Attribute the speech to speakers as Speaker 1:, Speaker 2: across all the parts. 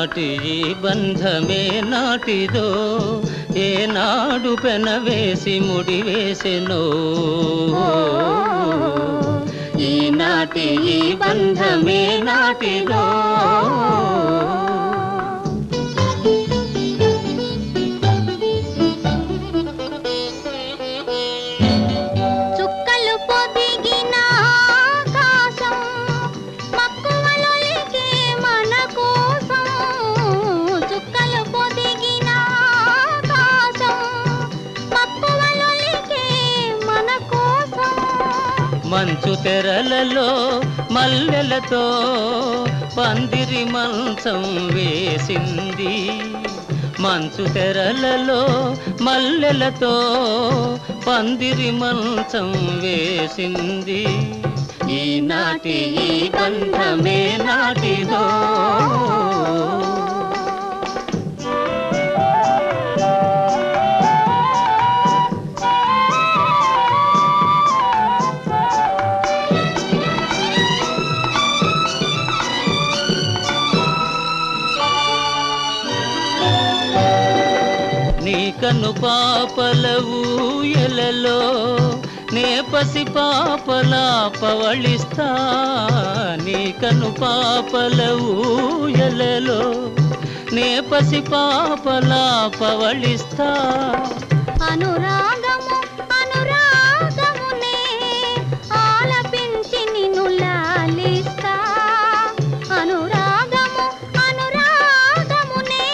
Speaker 1: ఈనాటి ఈ బంధమే నాటిదో ఏనాడు పెనవేసి ముడివేసెనో ఈనాటి ఈ బంధమే నాటిదో మంచు తెరలలో మల్లెలతో పందిరి మంచం వేసింది మంచు తెరలలో మల్లెలతో పందిరి మంచం వేసింది ఈనాటి ఈ బంధమే నాటిదో కను పాపల ఊయలలో నే పసి పాపలా పవళిస్తా నీ కను పాపల ఊయలలో నే పసి పాపలా పవళిస్తా
Speaker 2: అనురాగము అనురాగమునే ఆలపించి నిన్ను లాలిస్తా అనురాగము అనురాగమునే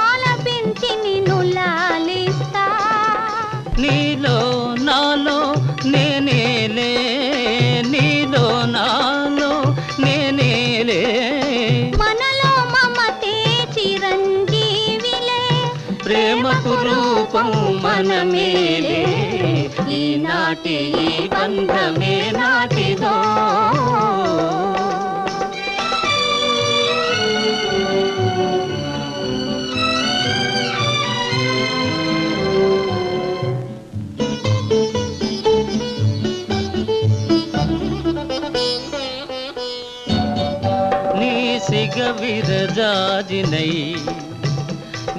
Speaker 2: ఆలపించి నిన్ను లాలిస్తా
Speaker 1: నీలో నాలో నేనేలే నీలో నాలో నేనేలే
Speaker 2: మనలో మమతే చిరంజీవిలే
Speaker 1: ప్రేమకు రూపం మనమేలే ఈనాటి ఈ బంధమే నాటిదో నీ సిగ విరజాజినై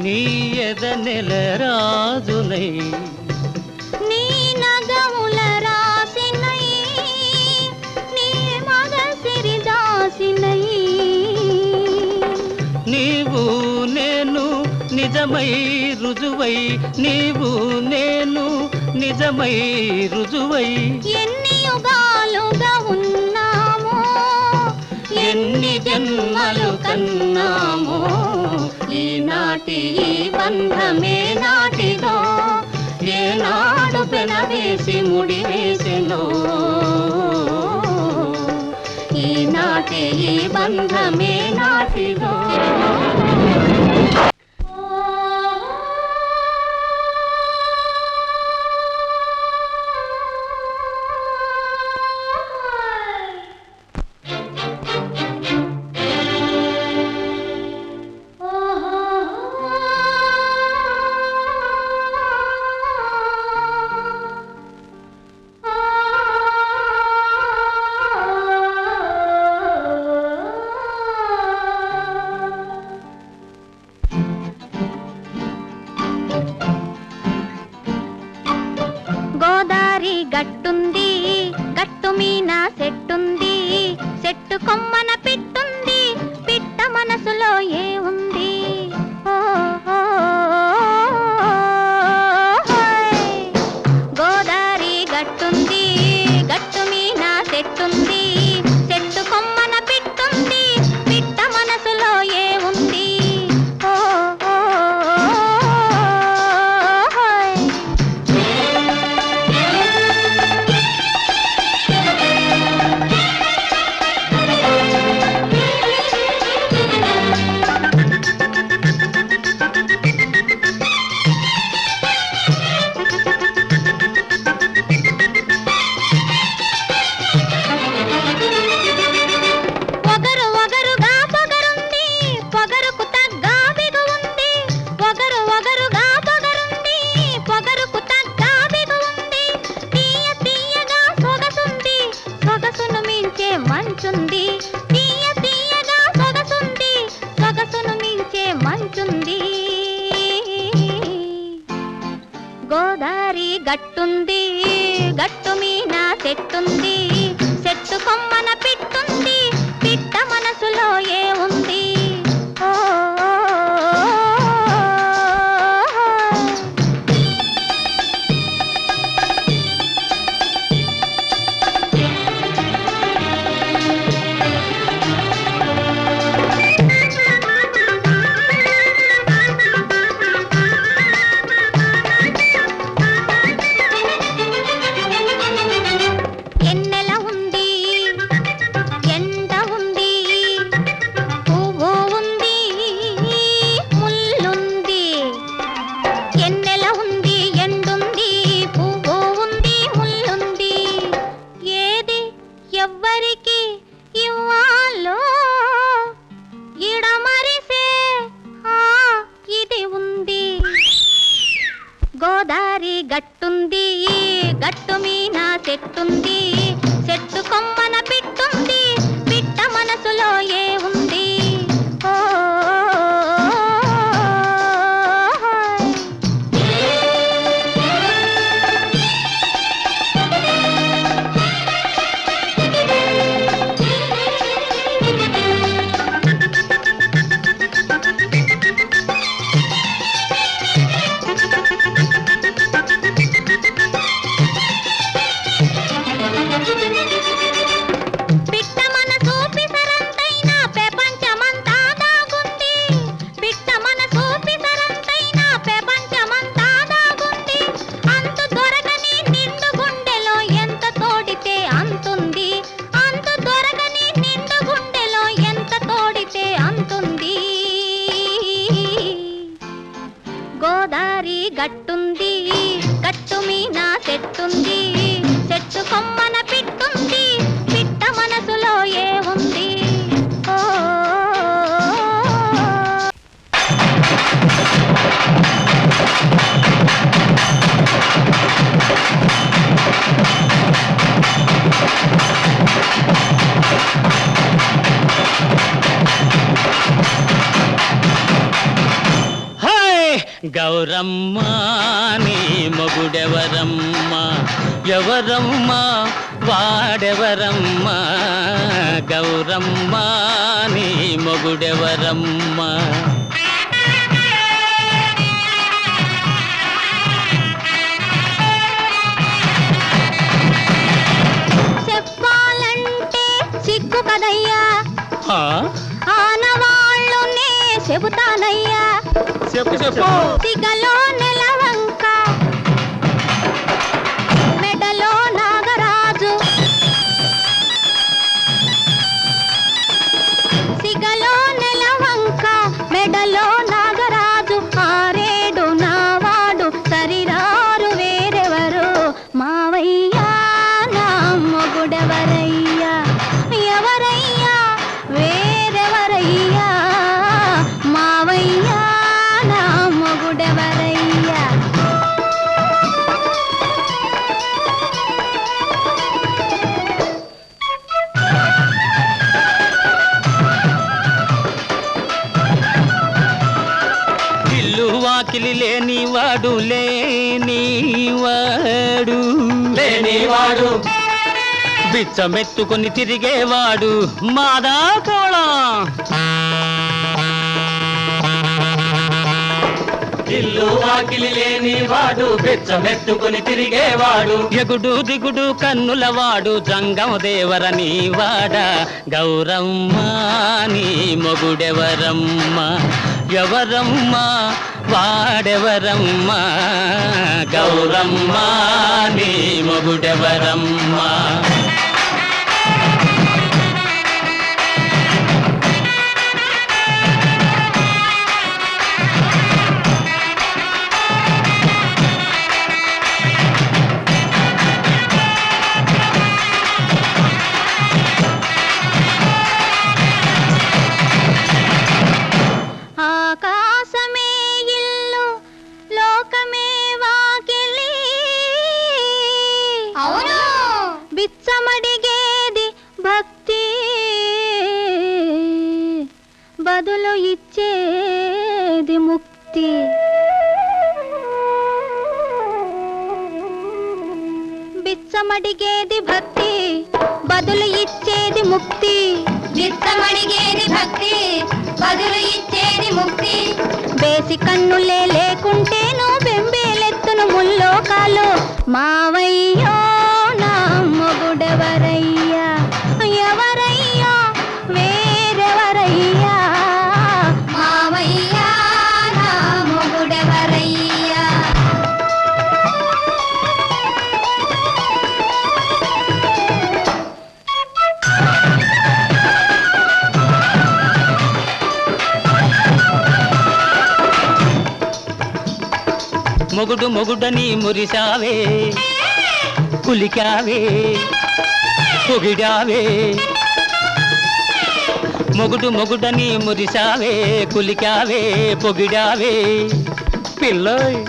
Speaker 1: నీ ఎద నెల రాజునై
Speaker 2: నీ నగముల రాసినై నీ మగ సిరి దాసినై
Speaker 1: నీవు నేను నిజమై రుజువై నీవు నేను నిజమై రుజువై
Speaker 2: ఎన్ని యుగాలుగా ఉన్నామో
Speaker 1: ఎన్ని జన్మలు కన్నామో ఈనాటి ఈ బంధమే నాటిదో ఏనాడు పెనవేసి ముడివేసెనో ఈనాటి ఈ బంధమే నాటిదో
Speaker 2: గట్టుంది గట్టు మీన చెట్టుంది చెట్టు కొమ్మన పిట్టుంది పిట్ట మనసులో ఏముంది ఓ ఎన్నెల ఉంది ఎండ ఉంది పువ్వు ఉంది ముల్లుంది ఎన్నెల ఉంది ఎండుంది పువ్వు ఉంది ముల్లుంది ఏది ఎవ్వరికి ఇవ్వాలో ఇడమరిసే ఇది ఉంది గోదారి గట్టుంది గట్టు మీన చెట్టుంది చెట్టు కొమ్మన పిట్టుంది పిట్ట మనసులో ఏముంది ఓ పిట్ట మనసు పిసరంతైన ప్రపంచమంతా దాగుంది పిట్ట మనసు పిసరంతైన ప్రపంచమంతా దాగుంది అంతు దొరకని నిండు గుండెలో ఎంత తోడితే అంతుంది అంతు దొరకని నిండు గుండెలో ఎంత తోడితే అంతుంది గోదారి గట్టుంది గట్టు మీన చెట్టుంది చెట్టు కొమ్మన పిట్టుంది పిట్ట మనసులో ఏముంది ఓ
Speaker 3: హాయ్ గౌరమ్మ నీ మొగుడెవరమ్మ ఎవరమ్మ వాడెవరమ్మ గౌరమ్మ నీ మొగుడెవరమ్మ
Speaker 2: చెప్పాలంటే సిగ్గు కదయ్యా
Speaker 3: ఆ?
Speaker 2: ఆనవాళ్ళునే చెబుతానయ్యా
Speaker 3: చెప్పు చెప్పు
Speaker 2: సిగలో నెలవంక మెడలో నాగరాజు సిగలో నెలవంక మెడలో నాగరాజు ఆరేడు నావాడు సరిరారు వేరెవరు మావయ్యా నా మొగుడెవరయ్యా ఎవరయ్యా వేరెవరయ్యా మావయ్యా నా మొగుడెవరయ్యా
Speaker 3: ఇల్లు వాకిలి లేనివాడు లేనివాడు బిచ్చమెత్తుకొని తిరిగేవాడు మాదా కోళం
Speaker 4: ఇల్లు వాకిలి లేనివాడు బెచ్చమెత్తుకుని తిరిగేవాడు
Speaker 3: ఎగుడు దిగుడు కన్నులవాడు జంగం దేవరని వాడ గౌరమ్మ నీ మొగుడెవరమ్మ ఎవరమ్మ వాడెవరమ్మ గౌరమ్మ నీ మొగుడెవరమ్మ
Speaker 2: ఆకాశమే ఇల్లు లోకమే వాకిలి అవును బిచ్చమడిగేది భక్తి బదులు ఇచ్చేది ముక్తి నిత్యమడిగేది భక్తి బదులు ఇచ్చేది ముక్తి
Speaker 1: నిత్యమడిగేది భక్తి బదులు ఇచ్చేది ముక్తి
Speaker 2: బేసి కన్నులే లేకుంటేను బెంబేలెత్తును ముల్లోకాలు మావయ్యో నా మొగుడెవరయ్యా ఎవరయ్యా వేరెవరయ్యా
Speaker 1: మావయ్యా నా మొగుడెవరయ్యా
Speaker 3: మొగుడు మొగుడని మురిసావే కులికావే పొగిడావే మొగుడు మొగుడని మురిసావే కులికావే పొగిడావే పిల్లోయ్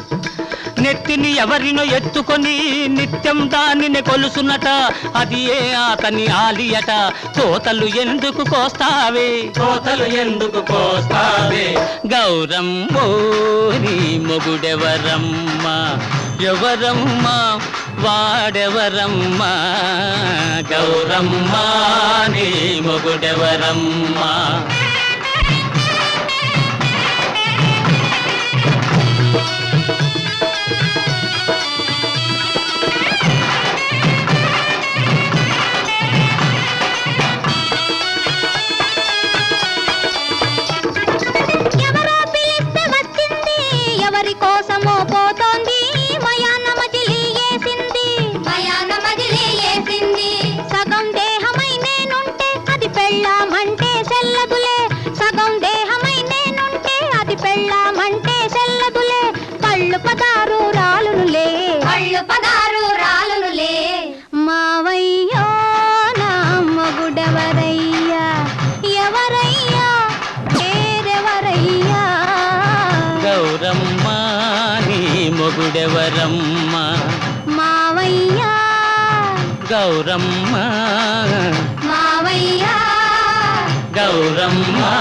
Speaker 3: నెత్తిని ఎవరినో ఎత్తుకొని నిత్యం దానిని కొలుసునట అది ఏ అతని ఆలియట కోతలు ఎందుకు కోస్తావే
Speaker 4: కోతలు ఎందుకు కోస్తావే
Speaker 3: గౌరమ్మో నీ మొగుడెవరమ్మా ఎవరమ్మా వాడెవరమ్మా గౌరమ్మా నీ మొగుడెవరమ్మా
Speaker 2: ఎవరో పిలిస్తే వచ్చింది ఎవరి కోసమో పోతోంది మయాన మజిలీ వేసింది
Speaker 1: మయాన మజిలీ వేసింది
Speaker 2: సగం దేహమై నేనుంటే అది పెళ్ళామంటే సెల్లదులే సగం దేహమై నేనుంటే అది పెళ్ళామంటే సెల్లదులే పళ్ళు పదారు రాలునులే
Speaker 1: కళ్ళు పదారు రాలునులే
Speaker 2: మావయ్యో నా మొగుడెవరయ్యా ఎవరయ్యా పేరెవరయ్యా
Speaker 3: గౌరమ్మా నీ మొగుడెవరమ్మా
Speaker 2: మావయ్యా
Speaker 3: గౌరమ్మా
Speaker 1: మావయ్యా
Speaker 3: గౌరమ్మా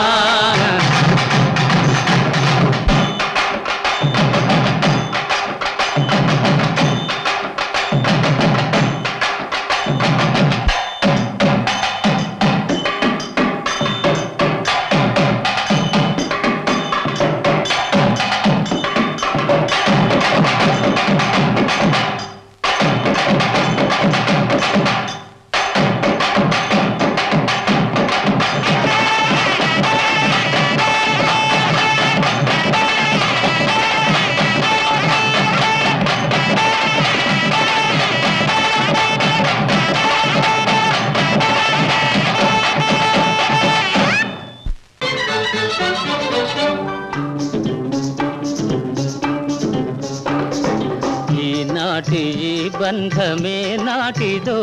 Speaker 3: ఈనాటి ఈ బంధమే నాటిదో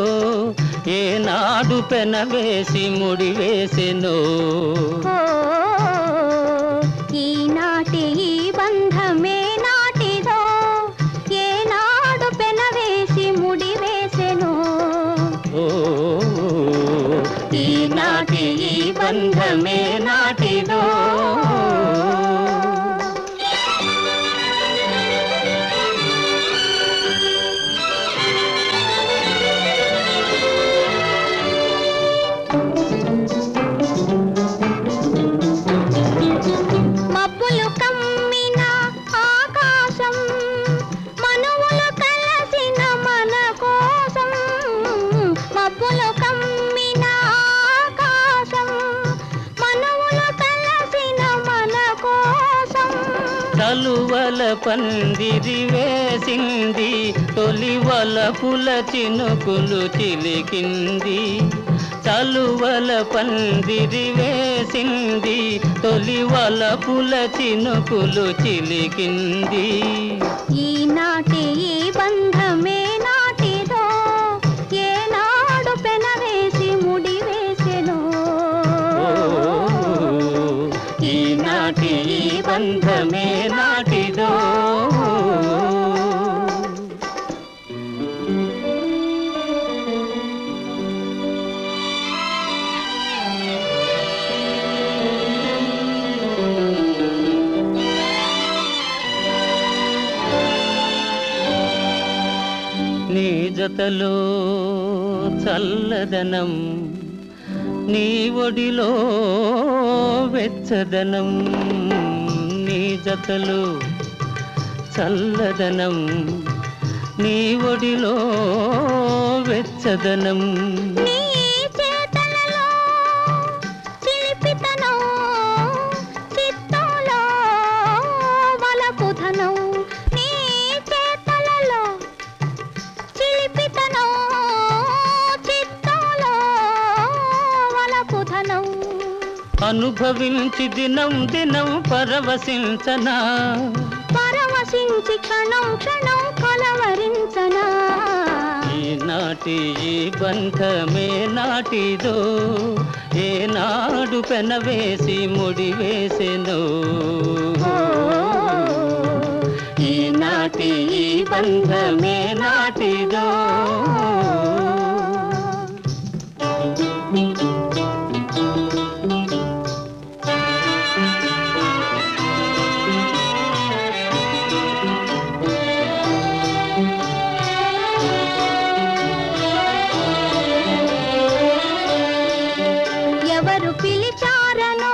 Speaker 3: ఏనాడు పెనవేసి ముడివేసెనో
Speaker 2: ఓ ఈనాటి ఈ బంధమే నాటిదో ఏనాడు పెనవేసి ముడివేసెను
Speaker 3: ఓ ఈనాటి ఈ బంధమే నాటిదో
Speaker 2: మబ్బులు కమ్మిన ఆకాశం మనువులు కలసిన మన కోసం మబ్బులు కమ్మిన ఆకాశం మనువులు కలసిన మన కోసం
Speaker 3: తలువల పందిరి వేసింది తొలివల పుల చినుకులు చిలికింది తలువల పందిరి వేసింది తొలివల పుల చినుకులు చిలికింది
Speaker 2: ఈనాటి ఈ బంధమే నాటిదో ఏనాడు పెనవేసి ముడివేసెను
Speaker 3: ఓ ఈనాటి ఈ బంధమే నాటిదో జతలో చల్లదనం, నీ ఒడిలో వెచ్చదనం. నీ జతలో చల్లదనం, నీ ఒడిలో వెచ్చదనం.
Speaker 2: నీ చేతలలో చిలిపితనం, చిత్తంలో వలపుధనం. నీ చేతలలో చిలిపితనం, చిత్తంలో వలపుధనం.
Speaker 3: అనుభవించి దినం దినం పరవశించనా,
Speaker 2: పరవశించి క్షణం క్షణం కలవరించనా.
Speaker 3: ఈనాటి ఈ బంధమే నాటిదో, ఏనాడు పెనవేసి ముడివేసెనో. ఈనాటి ఈ బంధమే నాటిదో.
Speaker 2: ఎవరు పిలిచారనో,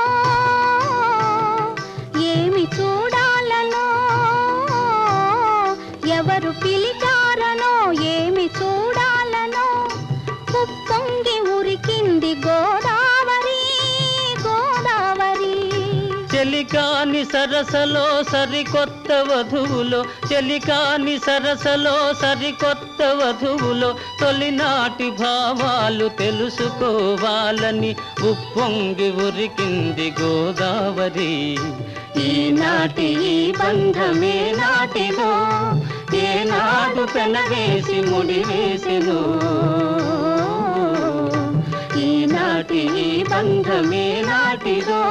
Speaker 2: ఏమి చూడాలనో. ఎవరు పిలిచారనో, ఏమి చూడాలనో. ఉప్పొంగి ఉరికింది గోదావరి, గోదావరి.
Speaker 3: చెలికాని సరసలో సరికొత్త వధువులో, చెలికాని సరసలో సరికొత్త వధువులో తొలినాటి భావాలు తెలుసుకోవాలని ఉప్పొంగి ఉరికింది గోదావరి. ఈనాటి ఈ బంధమే నాటిదో, ఏనాడు పెనవేసి ముడివేసెను. ఈనాటి ఈ బంధమే నాటిదో.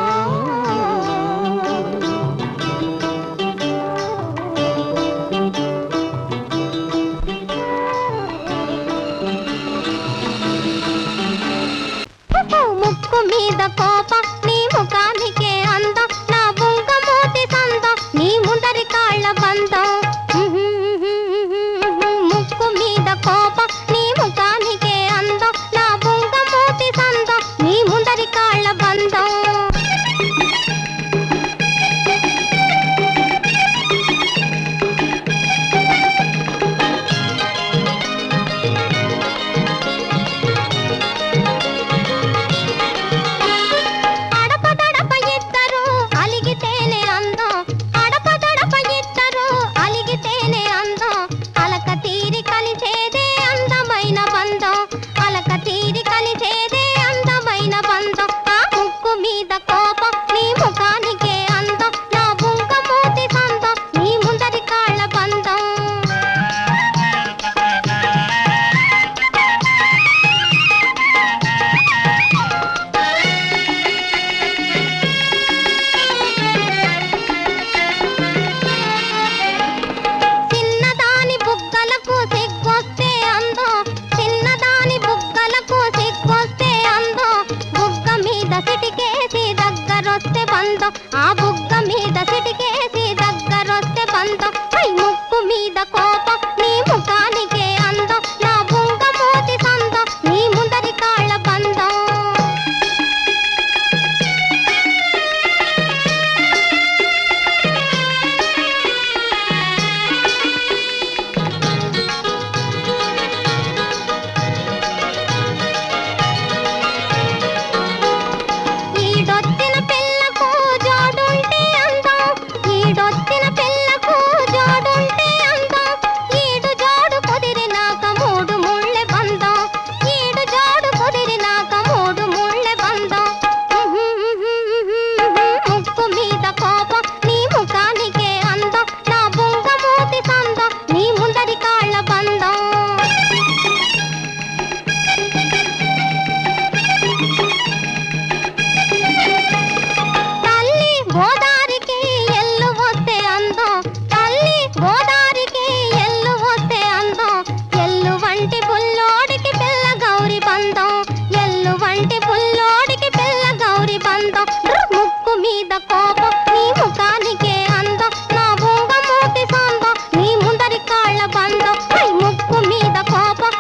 Speaker 2: ముక్కు మీద కోపం, నీ ముఖానికే అందం. నా బుంగమూతి సందం, నీ ముందరి కాళ్ళ బంధం. ముక్కు మీద కోపం, నీ ముఖానికే అందం. నా బుంగమూతి సందం, నీ ముందరి కాళ్ళ బంధం. అడపదడప ఇద్దరు అలిగితేనే అందం, అడపదడప ఇద్దరు అలిగితేనే అందం. అలక తీరి కలిసేదే అందమైన బంధం, అలక తీరి కలిసేదే అందమైన బంధం. ఆ ముక్కు మీద కోపం, నీ ముఖానికే అందం. నా బుంగమూతి సందం, నీ ముందరి కాళ్ళ బంధం. చిన్నదాని బుగ్గలకు సిగ్గొస్తే అందం, చిన్నదాని బుగ్గలకు సిగ్గొస్తే అందం. బుగ్గ మీద సిటికేసి దగ్గరొస్తే బంధం, ఆ బుగ్గ మీద సిటికేసి దగ్గరొస్తే బంధం. పై ముక్కు మీద కోపం, నీ ముఖానికే అందం. నా బుంగమూతి సందం, నీ ముందరి కాళ్ళ బంధం. ఈడొచ్చిన పిల్లకు జోడుంటే అందం, ఈడొచ్చిన పిల్లకు జోడుంటే అందం. ఈడు జోడు కుదిరినాక మూడు ముళ్ళె బంధం, ఈడు జోడు కుదిరినాక మూడు ముళ్ళె బంధం. ముక్కు మీద కోపం, నీ ముఖానికే అందం. నా బుంగమూతి సందం, నీ ముందరి కాళ్ళ బంధం. తల్లి గోదారికి ఎల్లు వస్తే అందం, తల్లి గోదారికి ఎల్లు వస్తే అందం. ఎల్లు వంటి పుల్లోడికి పిల్ల గౌరి బంధం, ఎల్లు వంటి పుల్లోడికి పిల్ల గౌరి బంధం. ముక్కు మీద కోపం, నీ ముఖానికే అందం. నా బుంగమూతి సందం, నీ ముందరి కాళ్ళ బంధం. ముక్కు మీద కోపం,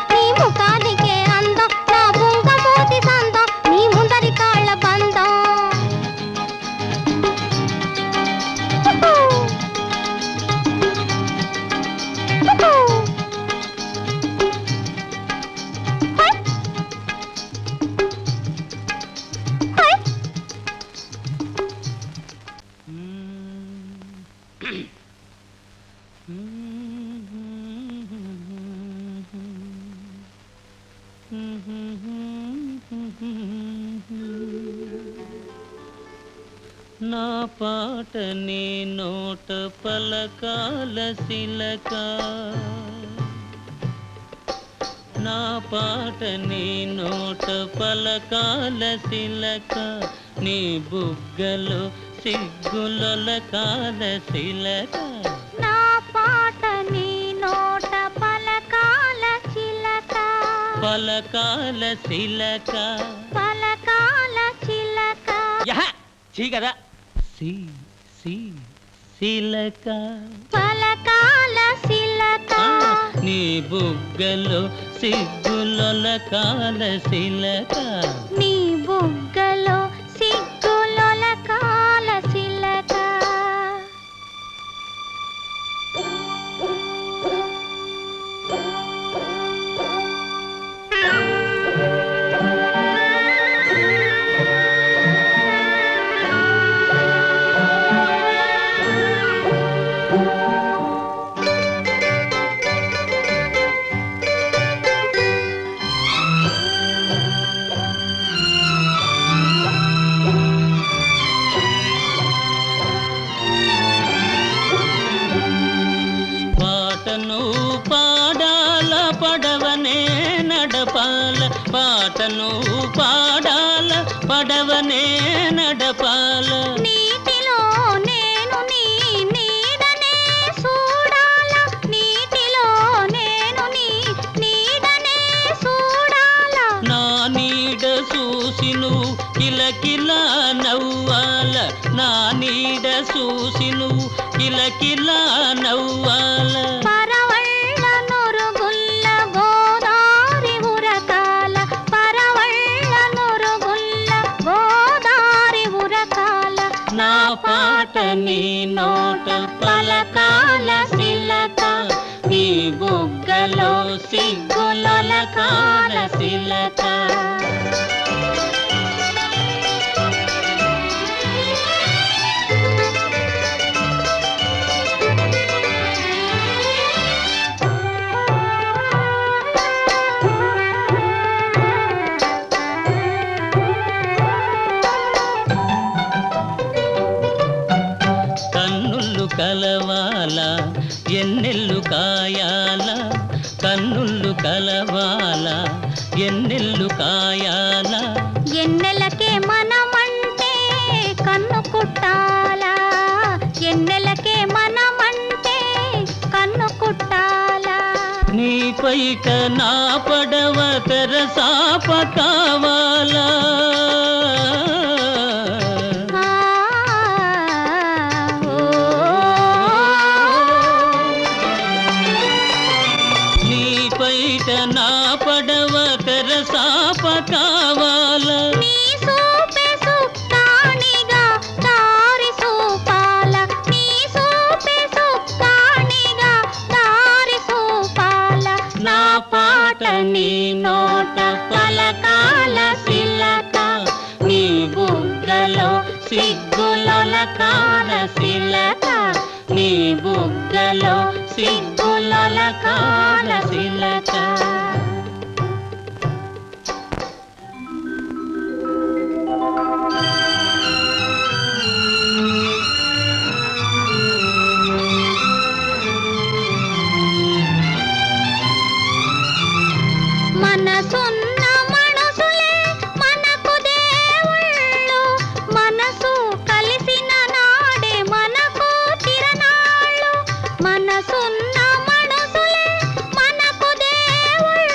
Speaker 3: నా పాట నీ నోట పలకాల శిలక నా పాట నీ నోట పలకాల శిలక నీ బుగ్గలో సిగ్గులొలకాల శిలక
Speaker 2: నా పాట నీ నోట పలకాల చిలక
Speaker 3: పలకాల శిలక
Speaker 2: పలకాల చిలక
Speaker 3: చీ కదా శిలక
Speaker 2: పలకాల శిలక
Speaker 3: నీ బుగ్గలో సిగ్గులొలకాల శిలక
Speaker 2: నీ బుగ్గలో సిగ్గులొలకాల శిలక
Speaker 3: పాటను పాడాల పడవనే నడపాల పాటను పాడాల పడవనే నడపాల
Speaker 2: నీటిలో నేను నీ నీడనే చూడాల నీటిలో నేను నీ నీడనే చూడాల
Speaker 3: నా నీడ చూసి నువ్వు కిలకిలా నవ్వాల నా నీడ చూసి నువ్వు కిలకిలా నవ్వాల
Speaker 2: పరవళ్ళ నొరుగుల్ల గోదారి ఉరకాల పరవళ్ళ నొరుగుల్ల గోదారి ఉరకాల
Speaker 3: నా పాట నీ నోట పలకాల శిలక నీ బుగ్గలో సిగ్గులొలకాల శిలక కన్నుళ్ళు కలవాల ఎన్నెల్లు కాయాల కన్నుళ్ళు కలవాల ఎన్నెల్లు కాయాల
Speaker 2: ఎన్నెలకే మనమంటే కన్ను కుట్టాలా ఎన్నెలకే మనమంటే కన్ను కుట్టాలా
Speaker 3: నీ పైట నా పడవ తెరసాప కావాలా నీ పైట నా పడవ తెరసాప కావాలా
Speaker 2: నీ సూపే సుక్కాణిగా దారి సూపాల నీ సూపే సుక్కాణిగా దారి సూపాల
Speaker 3: నా పాట నీ నోట పలకాల శిలక నీ బుగ్గలో సిగ్గులొలకాల శిలక నీ బుగ్గలో సిగ్గులొలకాల శిలక
Speaker 2: మనసున్న మనుషులే మనకు దేవుళ్ళు మనసు కలిసిన నాడే మనకు తిరణాళ్ళు మనసున్న మనుషులే మనకు దేవుళ్ళు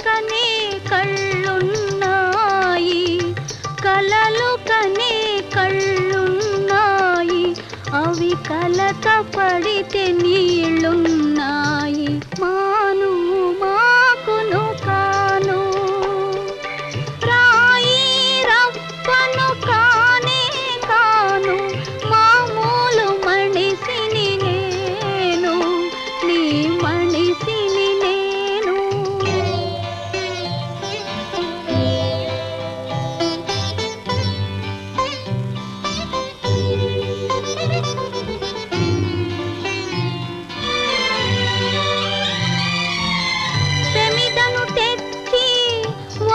Speaker 2: కనే కళ్ళున్నాయి, కలలు కనే కళ్ళున్నాయి, అవి కలత పడితే నీళ్ళున్నాయి. మాను మాకును కాను, రాయి రప్పను కానే కాను, మామూలు మనిషిని నేను, నీ మనిషిని నేను. ప్రమిదను తెచ్చి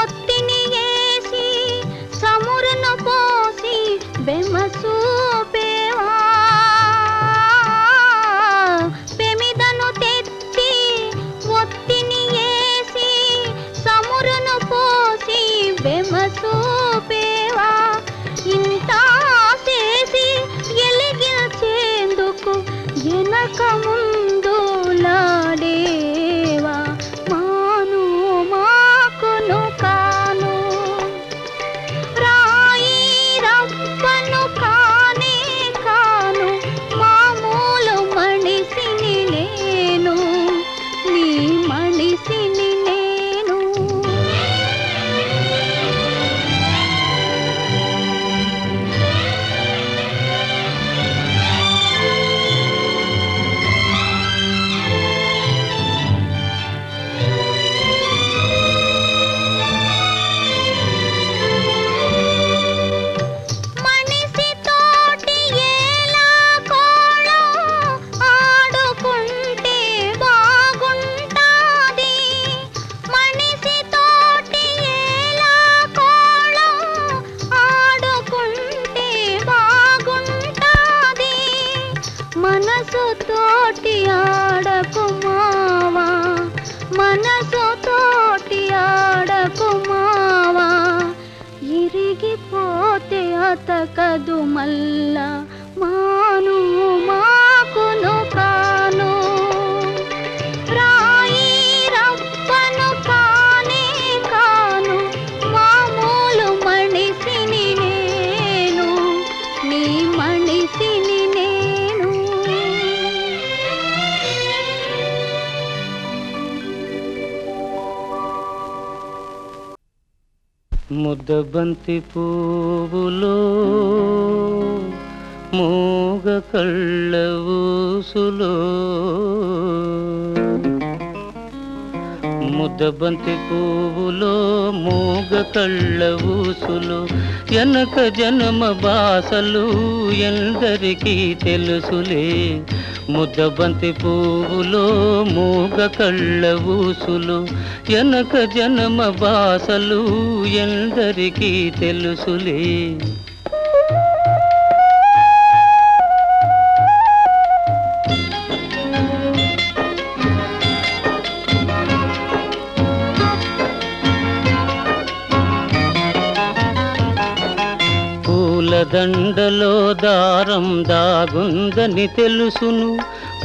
Speaker 2: ఒత్తిని వేసి సమురును పోసి బెమసూపేవా, ప్రమిదను తెచ్చి ఒత్తిని వేసి సమురును పోసి బెమసూపేవా, ఇంత చేసి ఎలిగించేందుకు వెనక ముందు లాడేవా. మాను మాకును కాను, రాయి రప్పను కానే కాను, మామూలు మనిషిని నేను, నీ మనిషిని నేను. మనిషి తోటి ఎలా కోళం ఆడుకుంటే బాగుంటాది, మనిషి తోటి ఎలా కోళం ఆడుకుంటే బాగుంటాది, మనసు తోటి ఆడకు మావా, మనసు తోటి ఆడకు మావా, ఇరిగిపోతే అతకదు మల్లా. మాను మాకును కాను, రాయి రప్పను కానే కాను, మామూలు మనిషిని నేను, నీ మనిషిని నేను.
Speaker 3: ముద్దబంతి పువ్వులో మూగ కళ్ళ ఊసులో, ముద్దబంతి పువ్వులో మూగ కళ్ళ ఊసులు, ఎనక జన్మ బాసలు ఎందరికీ తెలుసులే. ముద్దబంతి పువ్వులో మూగ కళ్ళ ఊసులు, ఎనక జన్మ బాసలు ఎందరికీ తెలుసులే. పూలదండలో దారం దాగుందని తెలుసును,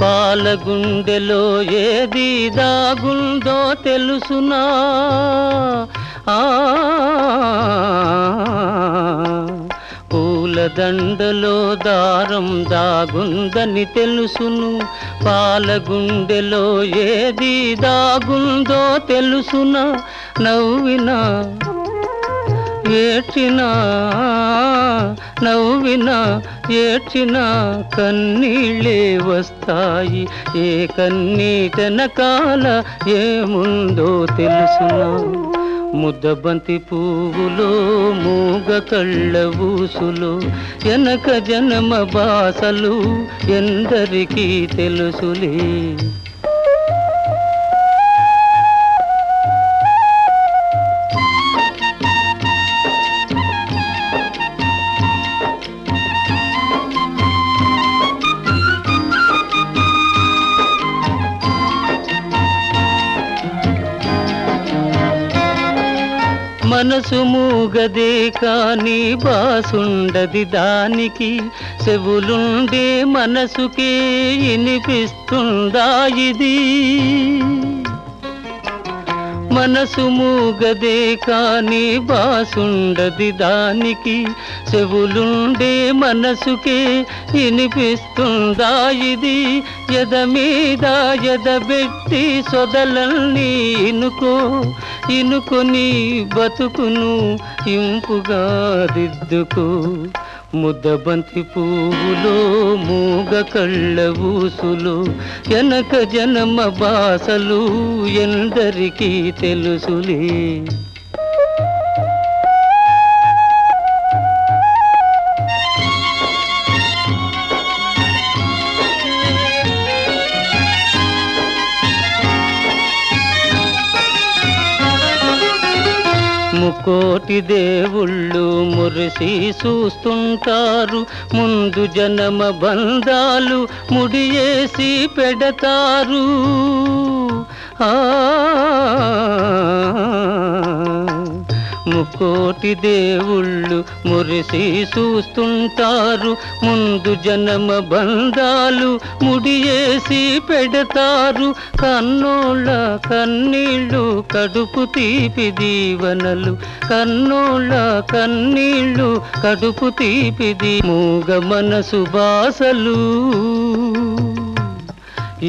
Speaker 3: పాలగుండెలో ఏది దాగుందో తెలుసునా. పూలదండలో దారం దాగుందని తెలుసును, పాలగుండెలో ఏది దాగుందో తెలుసునా. నవ్వినా ఏడ్చినా, నవ్వినా ఏడ్చినా కన్నీళ్ళే వస్తాయి, ఏ కన్నీటెనకాల ఏముందో తెలుసునా. ముద్దబంతి పువ్వులో మూగ కళ్ళ ఊసులు, ఎనక జన్మ బాసలు ఎందరికీ తెలుసులే. మనసు మూగదే కాని బాసుండది దానికి, చెవులుండే మనసుకే వినిపిస్తుందా ఇది. మనసు మూగదే కాని బాసుండది దానికి, చెవులుండే మనసుకే వినిపిస్తుందా ఇది? ఎద మీద ఎదబెట్టి సొదలల్ని ఇనుకొని బతుకును ఇంపుగా దిద్దుకో. ముద్దబంతి పువ్వులో మూగ కళ్ళ ఊసులు వెనక జన్మ బాసలు ఎందరికీ తెలుసులే. ముకోటి దేవుళ్ళు మురిసి చూస్తుంటారు, ముందు జన్మ బంధాలు ముడియేసి పెడతారు. ముకోటి దేవుళ్ళు మురిసి చూస్తుంటారు, ముందు జన్మ బంధాలు ముడియేసి పెడతారు. కన్నోళ్ళ కన్నీళ్ళు కడుపు తీపి దీవనలు, కన్నోళ్ళ కన్నీళ్ళు కడుపు తీపిది మూగ మనసు బాసలు.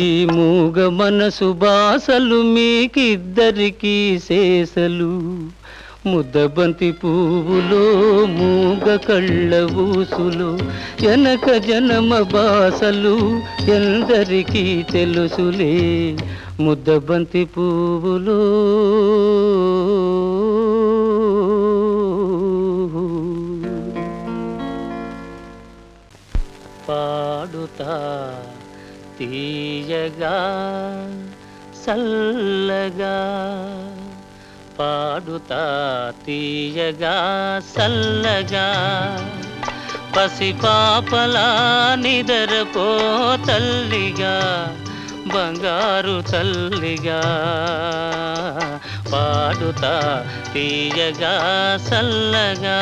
Speaker 3: ఈ మూగ మనసు బాసలు మీకిద్దరికీ శేషలు. ముద్దబంతి పువ్వులో మూగ కళ్ళ ఊసులు వెనక జన్మ బాసలు ఎందరికీ తెలుసులే. ముద్దబంతి పువ్వులో పాడుతా తీయగా సల్లగా, పాడుతా తీయగా సల్లగా, పసిపాపలా నిదరపో తల్లిగా, బంగారు తల్లిగా. పాడుతా తీయగా సల్లగా.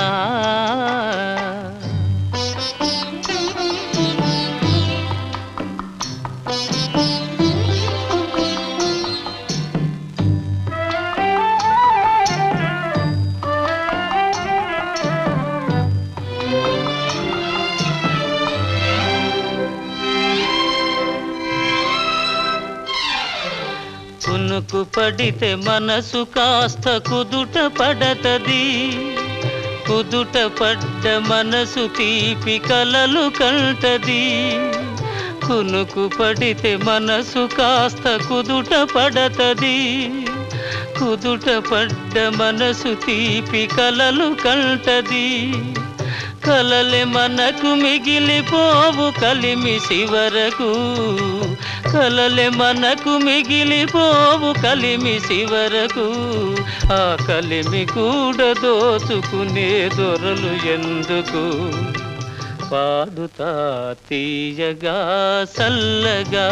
Speaker 3: కునుకు పడితే మనసు కాస్త కుదుట పడతది, కుదుట పడ్డ మనసు తీపి కలలు కంటది. కునుకు పడితే మనసు కాస్త కుదుట పడతది, కుదుట పడ్డ మనసు తీపి కలలు కంటది. కలలే మనకు మిగిలిపోవు కలిమిసి వరకు, కలలే మనకు మిగిలిపోవు కలిమిసి వరకు. ఆ కలిమి కూడా దోచుకునే దొరలు ఎందుకు? పాడుతా తీయగా సల్లగా,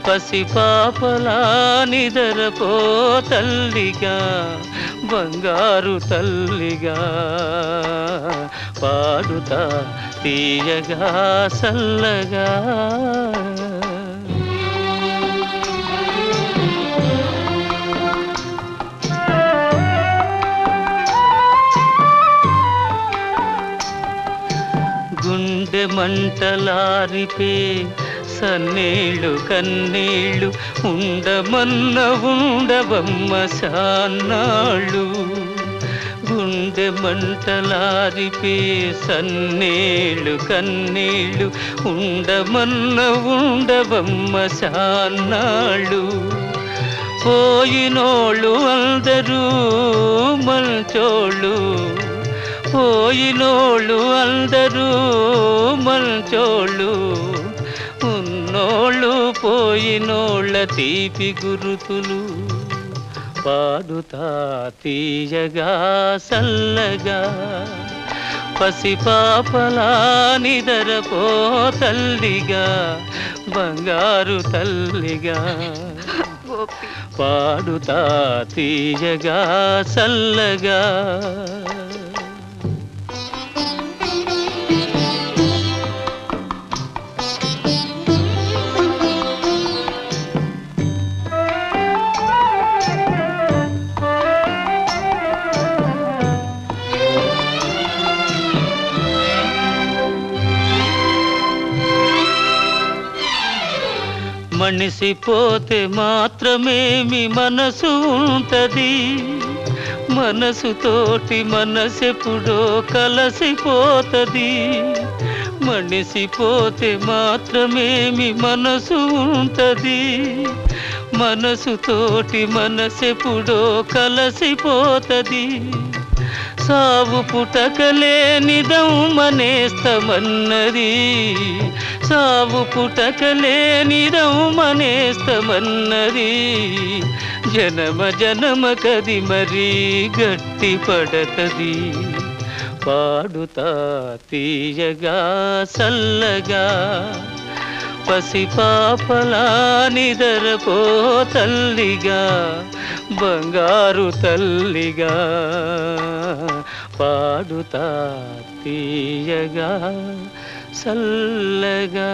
Speaker 3: పసిపాపలా నిదరపో తల్లిగా, బంగారు తల్లిగా. పాడుతా తీయగా సల్లగా. గుండె మంటలారిపే సన్నీళ్ళు కన్నీళ్ళు ఉండమన్న ఉండవమ్మ సాన్నాళ్ళు. గుండె మంటలారిపే సన్నీళ్ళు కన్నీళ్ళు ఉండమన్న ఉండవమ్మ సాన్నాళ్ళు. పోయినోళ్ళు అందరూ మంచోళ్ళు, పోయినోళ్ళు అందరూ మంచోళ్ళు. ఉన్నోళ్ళు పోయినోళ్ళ తీపి గురుతులు. పాడుతా తీయగా సల్లగా, పసిపాపలా నిదరపో తల్లిగా, బంగారు తల్లిగా. పాడుతా తీయగా సల్లగా. మనిసిపోతే మాత్రమేమి మనసు ఉంటది, మనసుతోటి మనసెప్పుడో కలసిపోతది. మనిసిపోతే మాత్రమేమి మనసు ఉంటది, మనసుతోటి మనసెప్పుడో కలసిపోతది. సావు పుటకలేనిదం మనేస్తమన్నది, సావు పుటకలేనిదం మనేస్తమన్నది. జనమ జనమ కది మరీ గట్టి పడతది. పాడుతా తీయగా సల్లగా పసిపాపలా నిదరపో తల్లిగా, బంగారు తల్లిగా. పాడుతా తీయగా సల్లగా.